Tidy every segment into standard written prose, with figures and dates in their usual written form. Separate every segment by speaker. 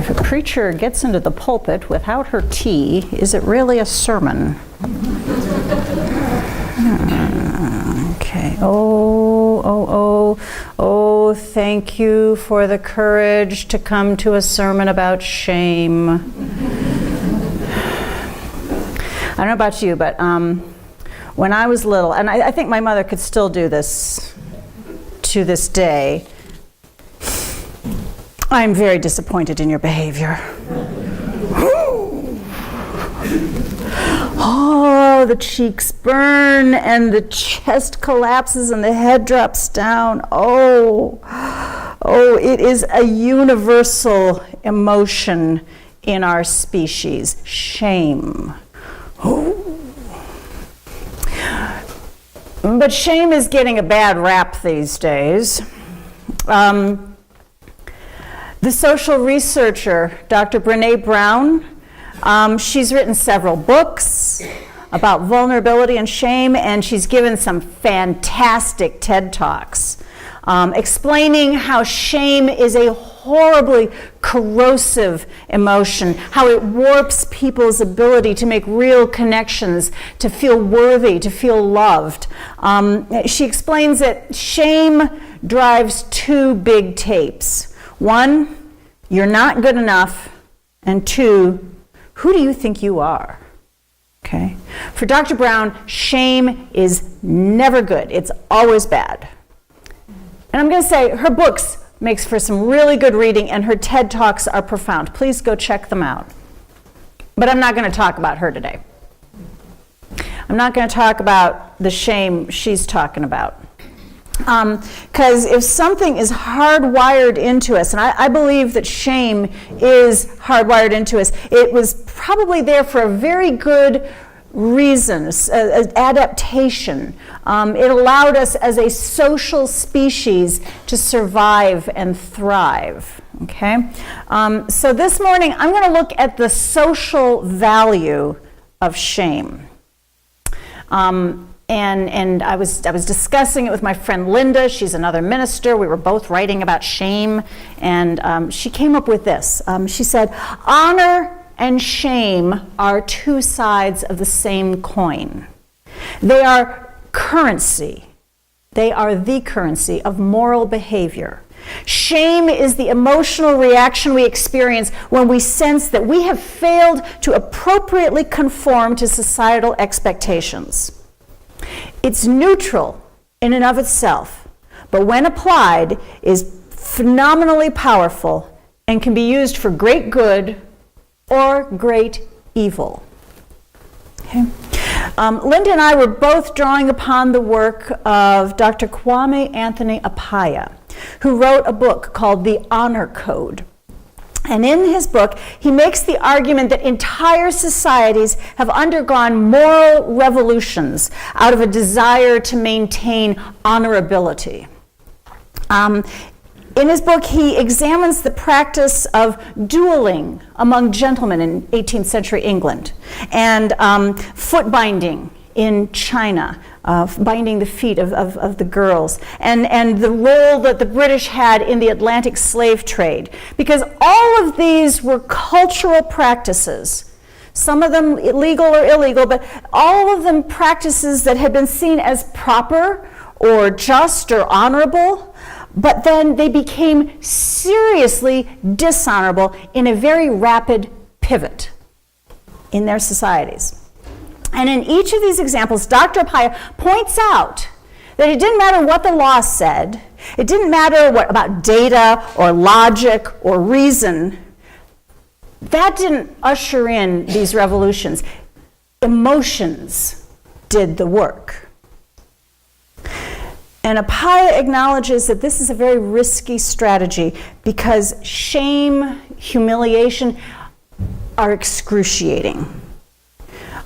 Speaker 1: If a preacher gets into the pulpit without her tea, is it really a sermon? Okay. Oh, thank you for the courage to come to a sermon about shame. I don't know about you, but when I was little, and I think my mother could still do this to this day, I'm very disappointed in your behavior. Oh, the cheeks burn and the chest collapses and the head drops down. Oh, it is a universal emotion in our species, shame. Oh. But shame is getting a bad rap these days. The social researcher, Dr. Brené Brown, she's written several books about vulnerability and shame, and she's given some fantastic TED Talks explaining how shame is a horribly corrosive emotion, how it warps people's ability to make real connections, to feel worthy, to feel loved. She explains that shame drives two big tapes. One, you're not good enough, and two, who do you think you are? Okay. For Dr. Brown, shame is never good. It's always bad. And I'm going to say her books makes for some really good reading, and her TED Talks are profound. Please go check them out. But I'm not going to talk about her today. I'm not going to talk about the shame she's talking about. Because if something is hardwired into us, and I believe that shame is hardwired into us, it was probably there for a very good reason, adaptation. It allowed us as a social species to survive and thrive. Okay? So this morning I'm going to look at the social value of shame. And I was discussing it with my friend Linda. She's another minister. We were both writing about shame, and she came up with this. She said, honor and shame are two sides of the same coin. They are currency. They are the currency of moral behavior. Shame is the emotional reaction we experience when we sense that we have failed to appropriately conform to societal expectations. It's neutral in and of itself, but when applied is phenomenally powerful and can be used for great good or great evil. Okay. Linda and I were both drawing upon the work of Dr. Kwame Anthony Appiah, who wrote a book called The Honor Code. And in his book, he makes the argument that entire societies have undergone moral revolutions out of a desire to maintain honorability. In his book, he examines the practice of dueling among gentlemen in 18th century England and foot binding in China, binding the feet of the girls, and the role that the British had in the Atlantic slave trade. Because all of these were cultural practices, some of them legal or illegal, but all of them practices that had been seen as proper or just or honorable, but then they became seriously dishonorable in a very rapid pivot in their societies. And in each of these examples, Dr. Appiah points out that it didn't matter what the law said, it didn't matter what about data or logic or reason, that didn't usher in these revolutions. Emotions did the work. And Appiah acknowledges that this is a very risky strategy because shame, humiliation are excruciating.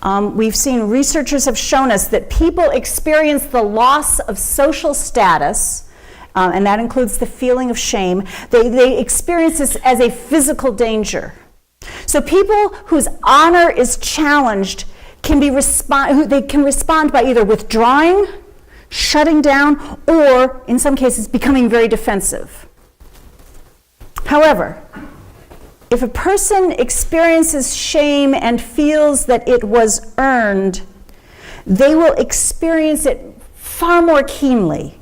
Speaker 1: We've seen researchers have shown us that people experience the loss of social status, and that includes the feeling of shame. They experience this as a physical danger. So people whose honor is challenged can respond by either withdrawing, shutting down, or in some cases becoming very defensive. However, if a person experiences shame and feels that it was earned, they will experience it far more keenly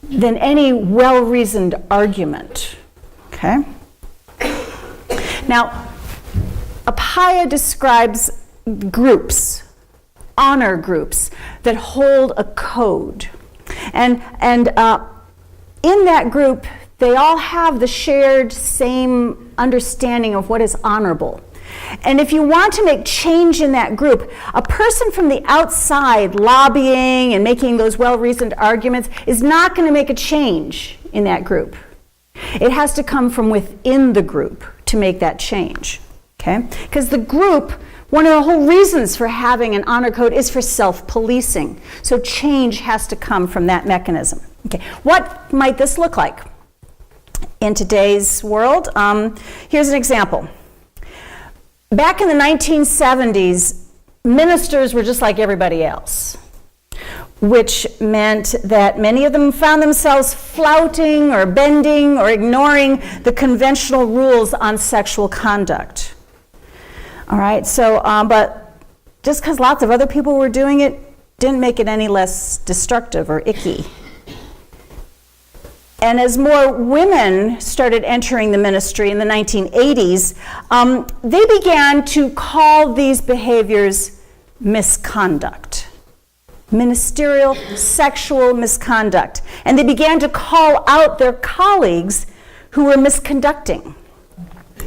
Speaker 1: than any well-reasoned argument. Okay? Now, Appiah describes groups, honor groups, that hold a code. And in that group, they all have the shared same understanding of what is honorable. And if you want to make change in that group, a person from the outside lobbying and making those well-reasoned arguments is not going to make a change in that group. It has to come from within the group to make that change, okay? Because the group, one of the whole reasons for having an honor code is for self-policing. So change has to come from that mechanism. Okay, what might this look like in today's world? Here's an example. Back in the 1970s, ministers were just like everybody else, which meant that many of them found themselves flouting or bending or ignoring the conventional rules on sexual conduct. All right, so, but just because lots of other people were doing it didn't make it any less destructive or icky. And as more women started entering the ministry in the 1980s, they began to call these behaviors misconduct, ministerial sexual misconduct. And they began to call out their colleagues who were misconducting.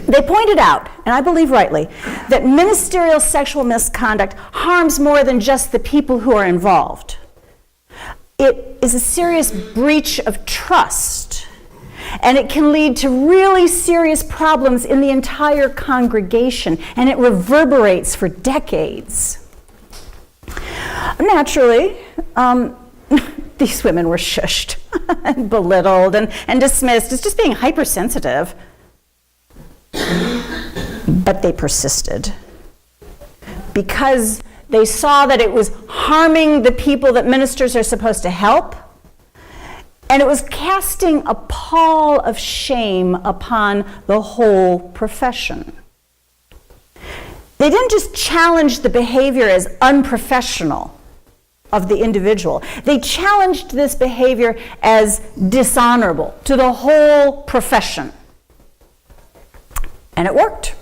Speaker 1: They pointed out, and I believe rightly, that ministerial sexual misconduct harms more than just the people who are involved. It is a serious breach of trust, and it can lead to really serious problems in the entire congregation, and it reverberates for decades. Naturally, these women were shushed and belittled and dismissed as just being hypersensitive, but they persisted because they saw that it was harming the people that ministers are supposed to help, and it was casting a pall of shame upon the whole profession. They didn't just challenge the behavior as unprofessional of the individual. They challenged this behavior as dishonorable to the whole profession. And it worked.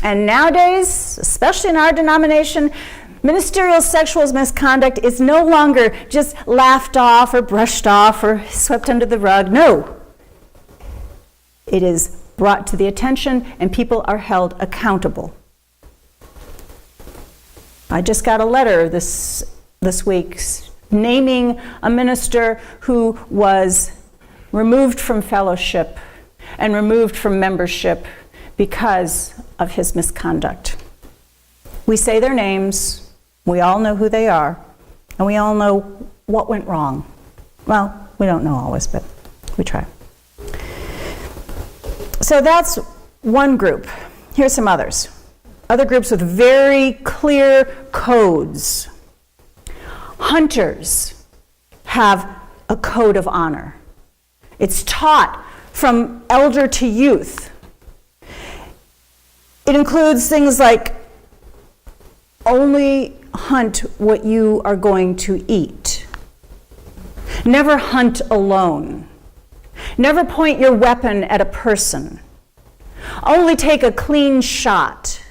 Speaker 1: And nowadays, especially in our denomination, ministerial sexual misconduct is no longer just laughed off or brushed off or swept under the rug. No. It is brought to the attention and people are held accountable. I just got a letter this week naming a minister who was removed from fellowship and removed from membership because of his misconduct. We say their names, we all know who they are, and we all know what went wrong. Well, we don't know always, but we try. So that's one group. Here's some others. Other groups with very clear codes. Hunters have a code of honor. It's taught from elder to youth. It includes things like only hunt what you are going to eat. Never hunt alone. Never point your weapon at a person. Only take a clean shot.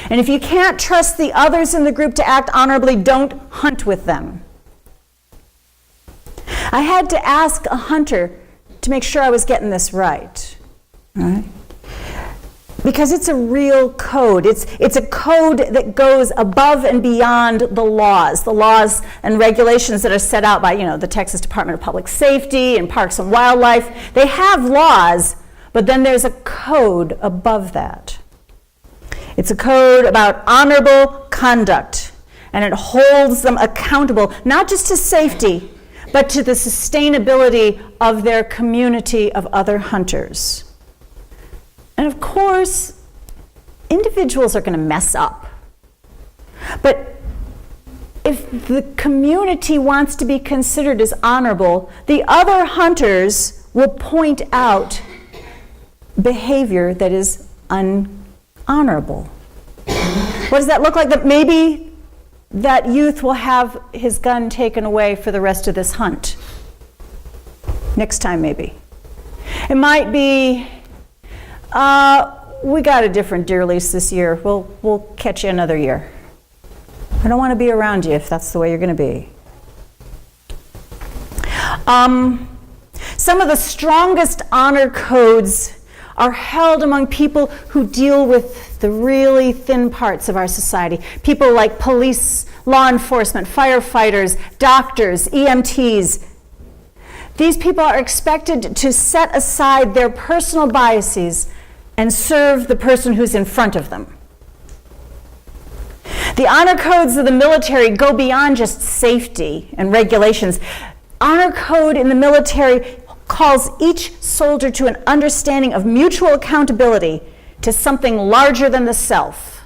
Speaker 1: And if you can't trust the others in the group to act honorably, don't hunt with them. I had to ask a hunter to make sure I was getting this right. All right? Because it's a real code. It's a code that goes above and beyond the laws and regulations that are set out by, the Texas Department of Public Safety and Parks and Wildlife. They have laws, but then there's a code above that. It's a code about honorable conduct, and it holds them accountable, not just to safety, but to the sustainability of their community of other hunters. And of course, individuals are going to mess up. But if the community wants to be considered as honorable, the other hunters will point out behavior that is unhonorable. What does that look like? That maybe that youth will have his gun taken away for the rest of this hunt. Next time, maybe. It might be, we got a different deer lease this year. We'll catch you another year. I don't want to be around you if that's the way you're going to be. Some of the strongest honor codes are held among people who deal with the really thin parts of our society. People like police, law enforcement, firefighters, doctors, EMTs. These people are expected to set aside their personal biases and serve the person who's in front of them. The honor codes of the military go beyond just safety and regulations. Honor code in the military calls each soldier to an understanding of mutual accountability to something larger than the self.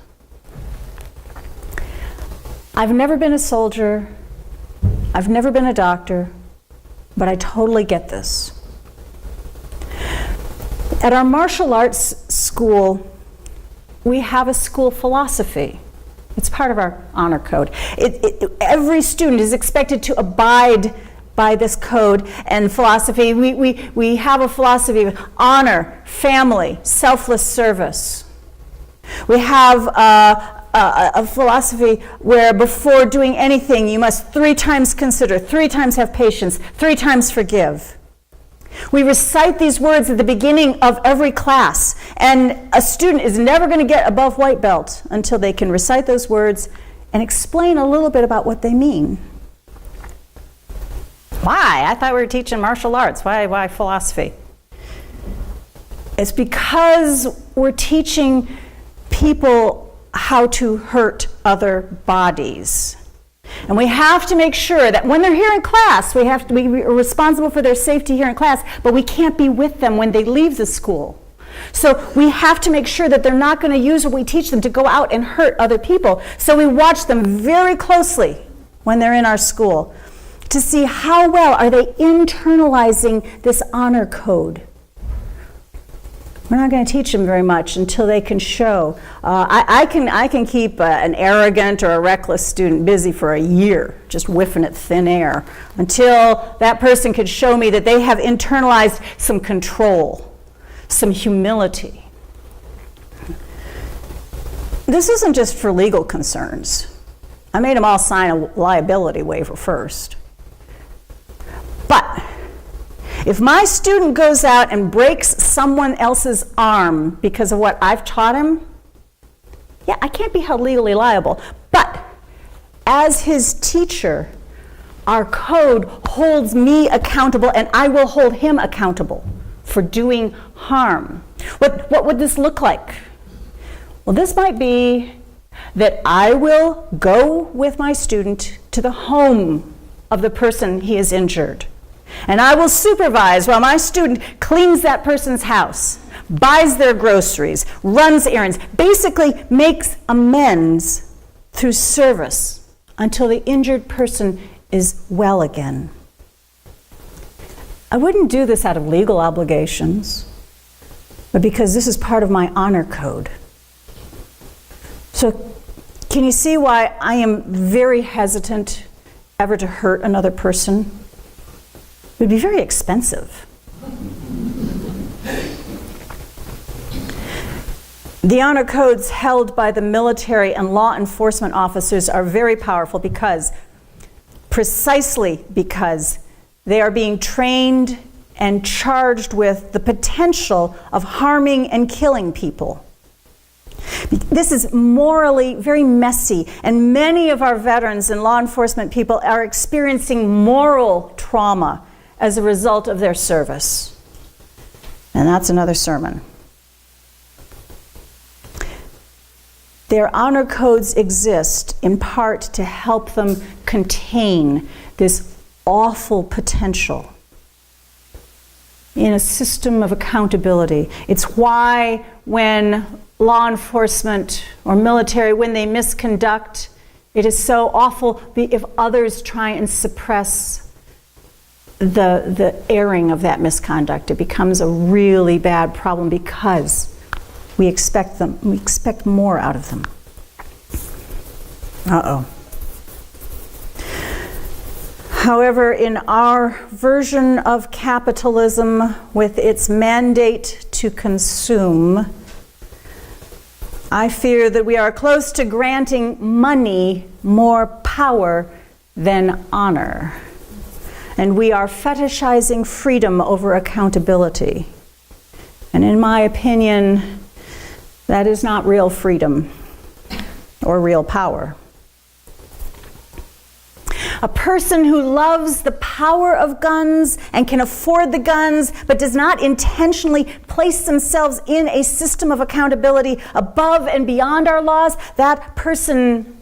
Speaker 1: I've never been a soldier, I've never been a doctor, but I totally get this. At our martial arts school, we have a school philosophy. It's part of our honor code. Every student is expected to abide by this code and philosophy. We have a philosophy of honor, family, selfless service. We have a philosophy where before doing anything, you must 3 times consider, 3 times have patience, 3 times forgive. We recite these words at the beginning of every class, and a student is never going to get above white belt until they can recite those words and explain a little bit about what they mean. Why? I thought we were teaching martial arts. Why philosophy? It's because we're teaching people how to hurt other bodies. And we have to make sure that when they're here in class, we are responsible for their safety here in class, but we can't be with them when they leave the school. So we have to make sure that they're not going to use what we teach them to go out and hurt other people. So we watch them very closely when they're in our school to see how well are they internalizing this honor code. We're not going to teach them very much until they can show. I can keep an arrogant or a reckless student busy for a year, just whiffing at thin air, until that person can show me that they have internalized some control, some humility. This isn't just for legal concerns. I made them all sign a liability waiver first. But if my student goes out and breaks someone else's arm because of what I've taught him, yeah, I can't be held legally liable. But as his teacher, our code holds me accountable, and I will hold him accountable for doing harm. What would this look like? Well, this might be that I will go with my student to the home of the person he has injured. And I will supervise while my student cleans that person's house, buys their groceries, runs errands, basically makes amends through service until the injured person is well again. I wouldn't do this out of legal obligations, but because this is part of my honor code. So can you see why I am very hesitant ever to hurt another person? It would be very expensive. The honor codes held by the military and law enforcement officers are very powerful precisely because they are being trained and charged with the potential of harming and killing people. This is morally very messy, and many of our veterans and law enforcement people are experiencing moral trauma as a result of their service. And that's another sermon. Their honor codes exist in part to help them contain this awful potential in a system of accountability. It's why when law enforcement or military, when they misconduct, it is so awful if others try and suppress the airing of that misconduct. It becomes a really bad problem because we expect more out of them. Uh-oh. However, in our version of capitalism, with its mandate to consume, I fear that we are close to granting money more power than honor. And we are fetishizing freedom over accountability. And in my opinion, that is not real freedom or real power. A person who loves the power of guns and can afford the guns, but does not intentionally place themselves in a system of accountability above and beyond our laws, that person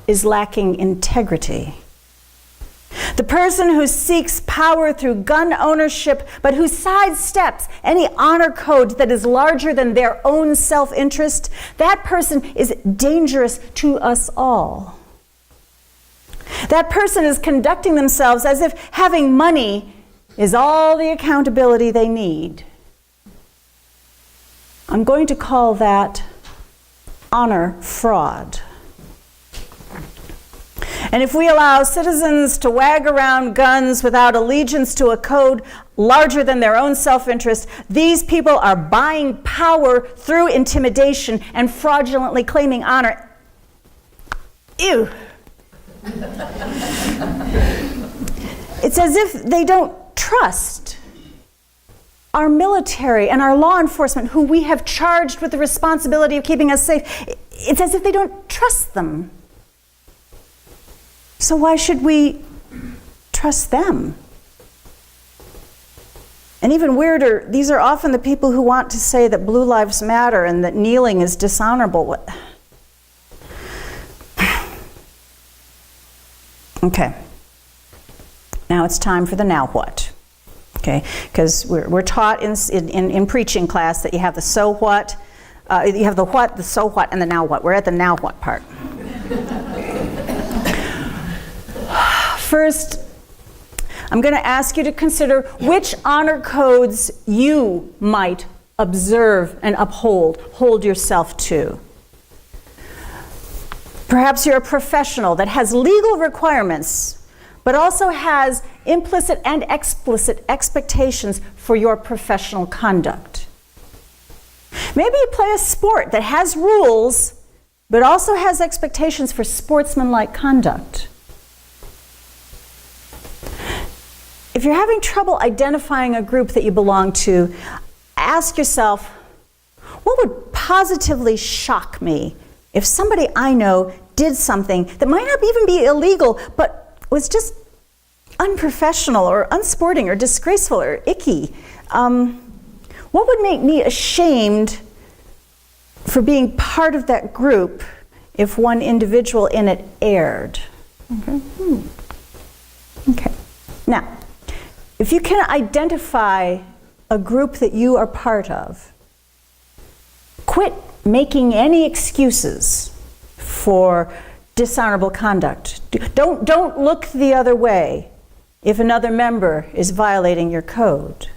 Speaker 1: is lacking integrity. The person who seeks power through gun ownership, but who sidesteps any honor code that is larger than their own self-interest, that person is dangerous to us all. That person is conducting themselves as if having money is all the accountability they need. I'm going to call that honor fraud. And if we allow citizens to wag around guns without allegiance to a code larger than their own self-interest, these people are buying power through intimidation and fraudulently claiming honor. Ew. It's as if they don't trust our military and our law enforcement, who we have charged with the responsibility of keeping us safe. It's as if they don't trust them. So why should we trust them? And even weirder, these are often the people who want to say that blue lives matter and that kneeling is dishonorable. Okay, now it's time for the now what. Okay, because we're taught in preaching class that you have the so what, you have the what, the so what, and the now what. We're at the now what part. First, I'm going to ask you to consider which honor codes you might observe and hold yourself to. Perhaps you're a professional that has legal requirements, but also has implicit and explicit expectations for your professional conduct. Maybe you play a sport that has rules, but also has expectations for sportsmanlike conduct. If you're having trouble identifying a group that you belong to, ask yourself, what would positively shock me if somebody I know did something that might not even be illegal, but was just unprofessional or unsporting or disgraceful or icky? What would make me ashamed for being part of that group if one individual in it erred? Okay. Now, if you can identify a group that you are part of, quit making any excuses for dishonorable conduct. Don't look the other way if another member is violating your code.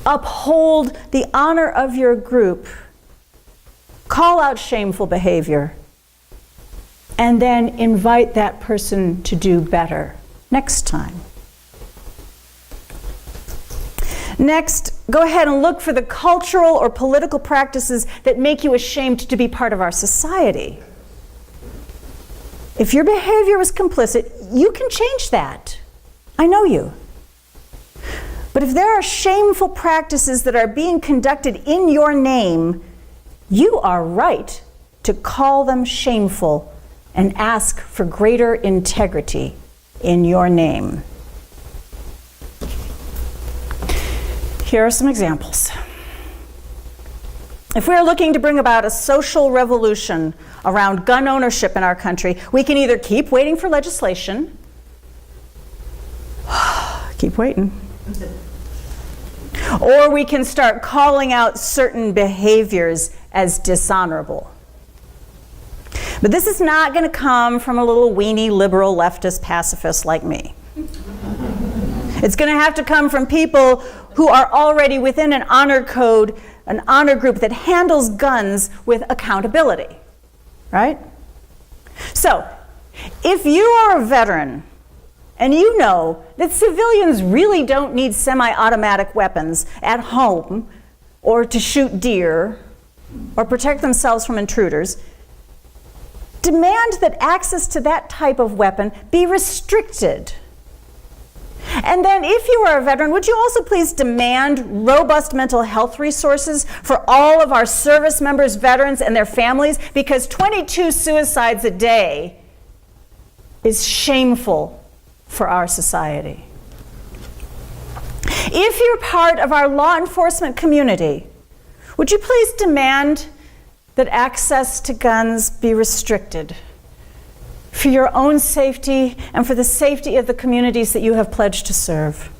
Speaker 1: Uphold the honor of your group. Call out shameful behavior. And then invite that person to do better next time. Next, go ahead and look for the cultural or political practices that make you ashamed to be part of our society. If your behavior was complicit, you can change that. I know you. But if there are shameful practices that are being conducted in your name, you are right to call them shameful and ask for greater integrity in your name. Here are some examples. If we're looking to bring about a social revolution around gun ownership in our country, we can either keep waiting for legislation, keep waiting, or we can start calling out certain behaviors as dishonorable. But this is not going to come from a little weenie liberal leftist pacifist like me. It's going to have to come from people who are already within an honor code, an honor group that handles guns with accountability, right? So, if you are a veteran and you know that civilians really don't need semi-automatic weapons at home or to shoot deer or protect themselves from intruders, demand that access to that type of weapon be restricted. And then if you are a veteran, would you also please demand robust mental health resources for all of our service members, veterans, and their families? Because 22 suicides a day is shameful for our society. If you're part of our law enforcement community, would you please demand that access to guns be restricted for your own safety and for the safety of the communities that you have pledged to serve?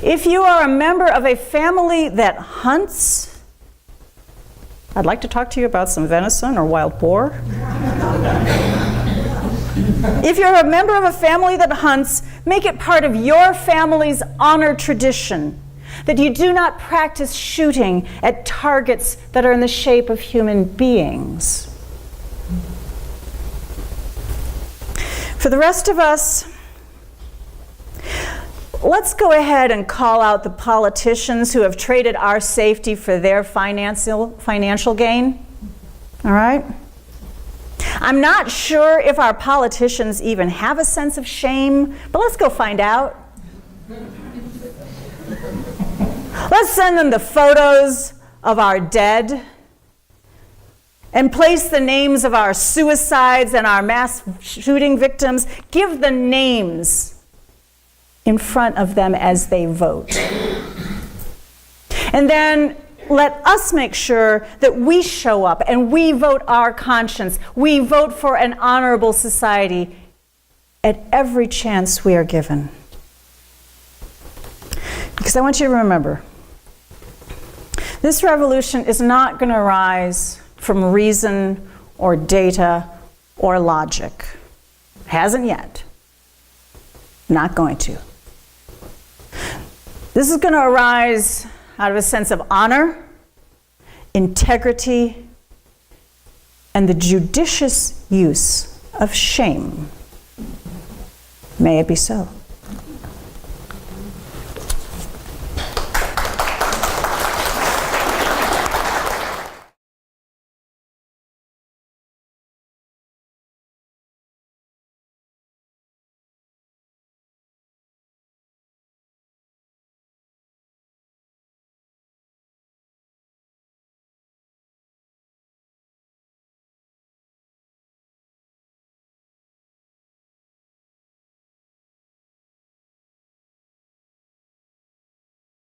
Speaker 1: If you are a member of a family that hunts, I'd like to talk to you about some venison or wild boar. If you're a member of a family that hunts, make it part of your family's honor tradition that you do not practice shooting at targets that are in the shape of human beings. For the rest of us, let's go ahead and call out the politicians who have traded our safety for their financial gain. All right? I'm not sure if our politicians even have a sense of shame, but let's go find out. Let's send them the photos of our dead and place the names of our suicides and our mass shooting victims. Give the names in front of them as they vote. And then let us make sure that we show up and we vote our conscience. We vote for an honorable society at every chance we are given. Because I want you to remember, this revolution is not going to arise from reason or data or logic. Hasn't yet. Not going to. This is going to arise out of a sense of honor, integrity, and the judicious use of shame. May it be so.